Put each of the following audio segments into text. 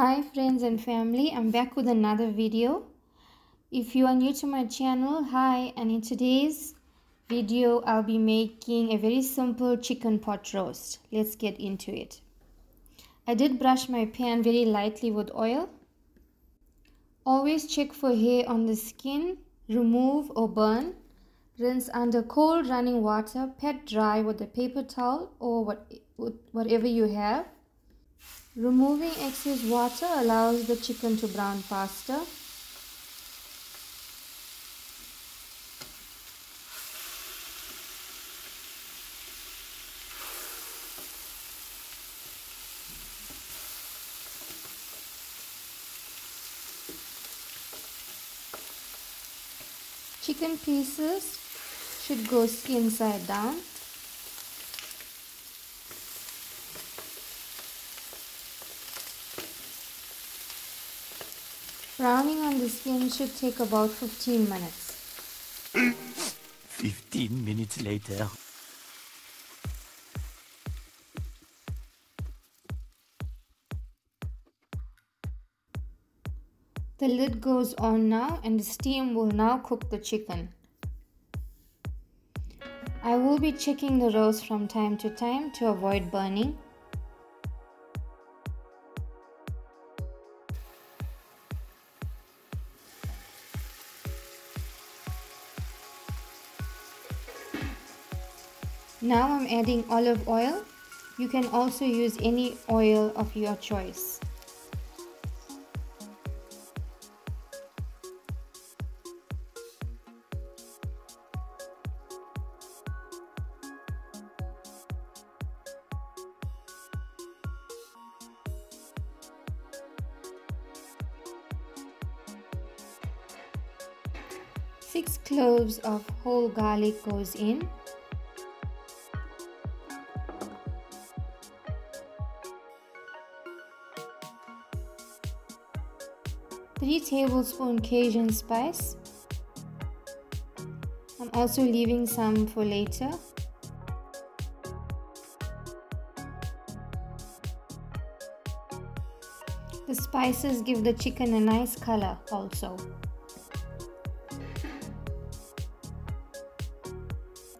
Hi friends and family, I'm back with another video. If you are new to my channel, hi, and in today's video I'll be making a very simple chicken pot roast. Let's get into it. I did brush my pan very lightly with oil. Always check for hair on the skin, remove or burn. Rinse under cold running water, pat dry with a paper towel or whatever you have. Removing excess water allows the chicken to brown faster. Chicken pieces should go skin side down. Browning on the skin should take about 15 minutes. 15 minutes later. The lid goes on now and the steam will now cook the chicken. I will be checking the roast from time to time to avoid burning. Now I'm adding olive oil. You can also use any oil of your choice. Six cloves of whole garlic goes in. 3 tablespoons Cajun spice. I'm also leaving some for later. The spices give the chicken a nice color also.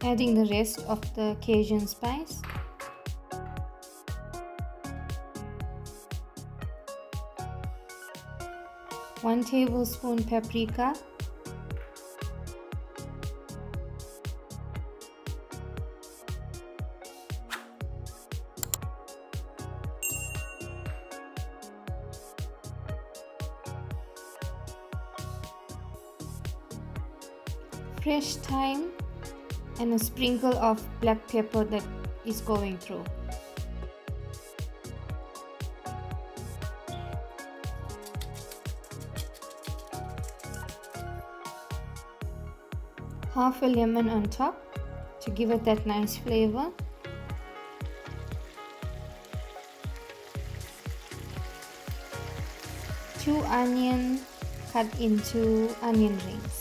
Adding the rest of the Cajun spice. One tablespoon paprika. Fresh thyme and a sprinkle of black pepper that is going through. Half a lemon on top to give it that nice flavor. Two onions cut into onion rings.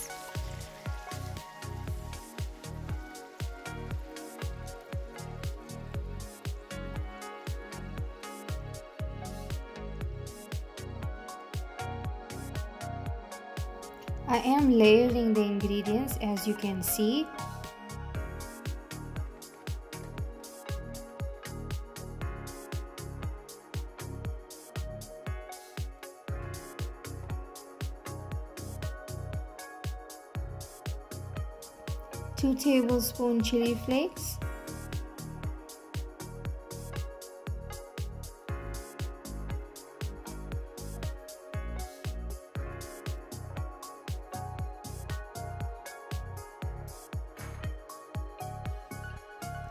I am layering the ingredients as you can see. Two tablespoons chili flakes.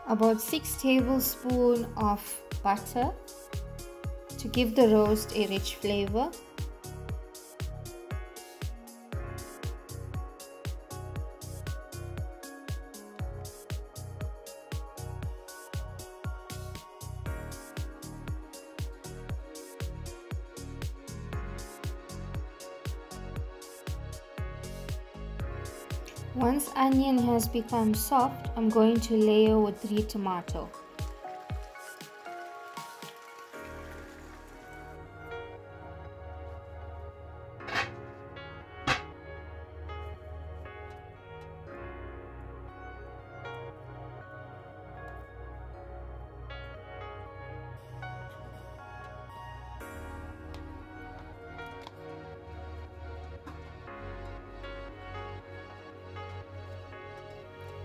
About 6 tablespoons of butter to give the roast a rich flavor. Once onion has become soft, I'm going to layer with 3 tomatoes.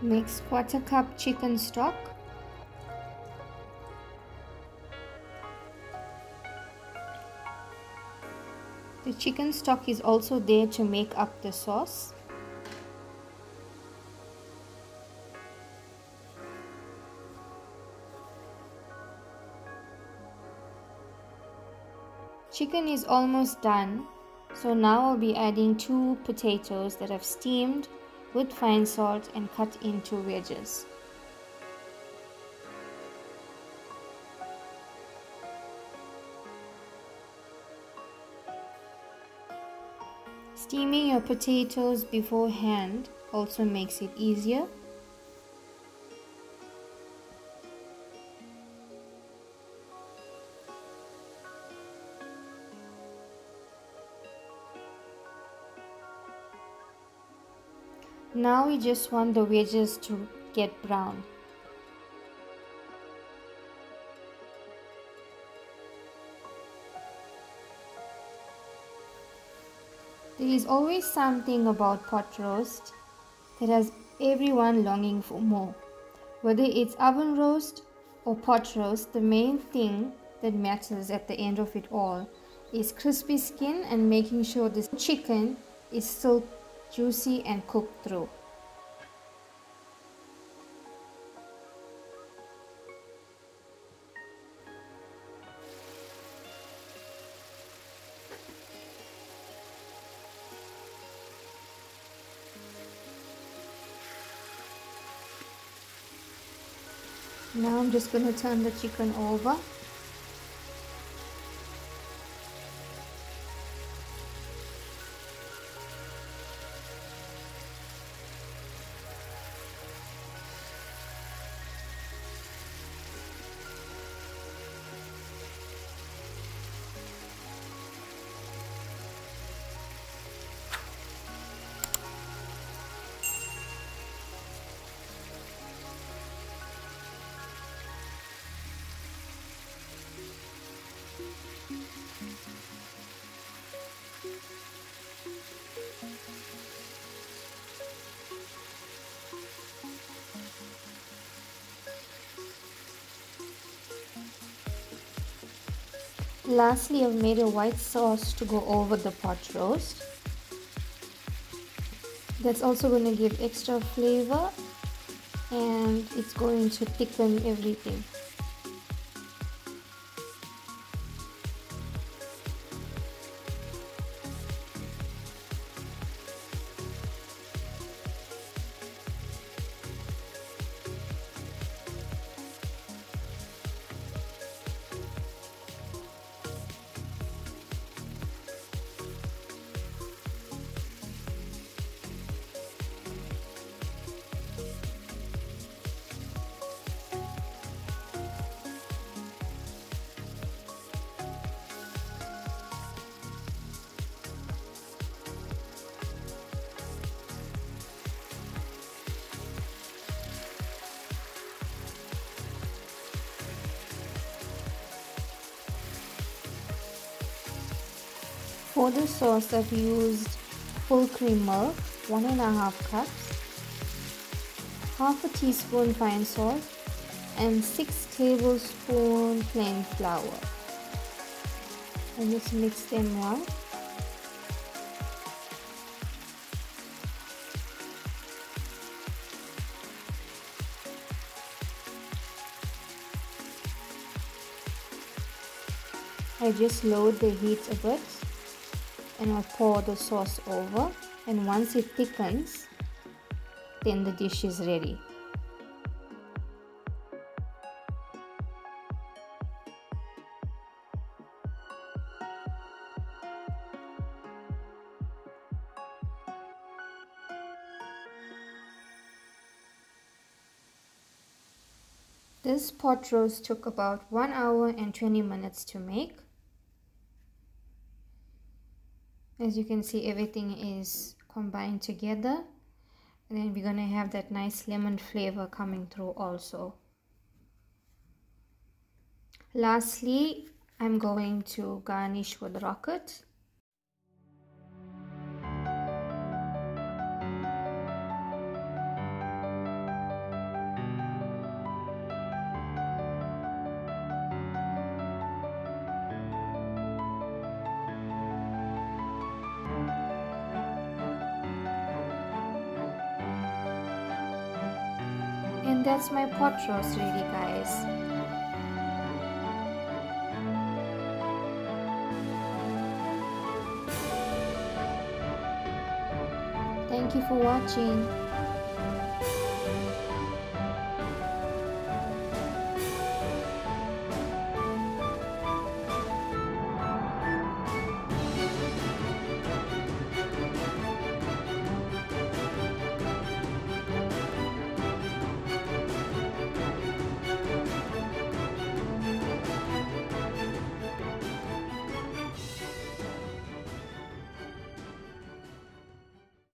Mix 1/4 cup chicken stock. The chicken stock is also there to make up the sauce. Chicken is almost done, so now I'll be adding 2 potatoes that I've steamed with fine salt and cut into wedges. Steaming your potatoes beforehand also makes it easier. Now we just want the wedges to get brown. There is always something about pot roast that has everyone longing for more. Whether it's oven roast or pot roast, the main thing that matters at the end of it all is crispy skin and making sure the chicken is still juicy and cooked through. Now I'm just going to turn the chicken over. Lastly, I've made a white sauce to go over the pot roast. That's also going to give extra flavor and it's going to thicken everything. For the sauce, I've used full cream milk, 1.5 cups, half a teaspoon fine salt, and 6 tablespoons plain flour. And just mix them well. I just lowered the heat a bit and I'll pour the sauce over, and once it thickens, then the dish is ready. This pot roast took about 1 hour and 20 minutes to make. As you can see, everything is combined together, and then we're going to have that nice lemon flavor coming through also. Lastly, I'm going to garnish with rocket. And that's my pot roast ready, guys. Thank you for watching.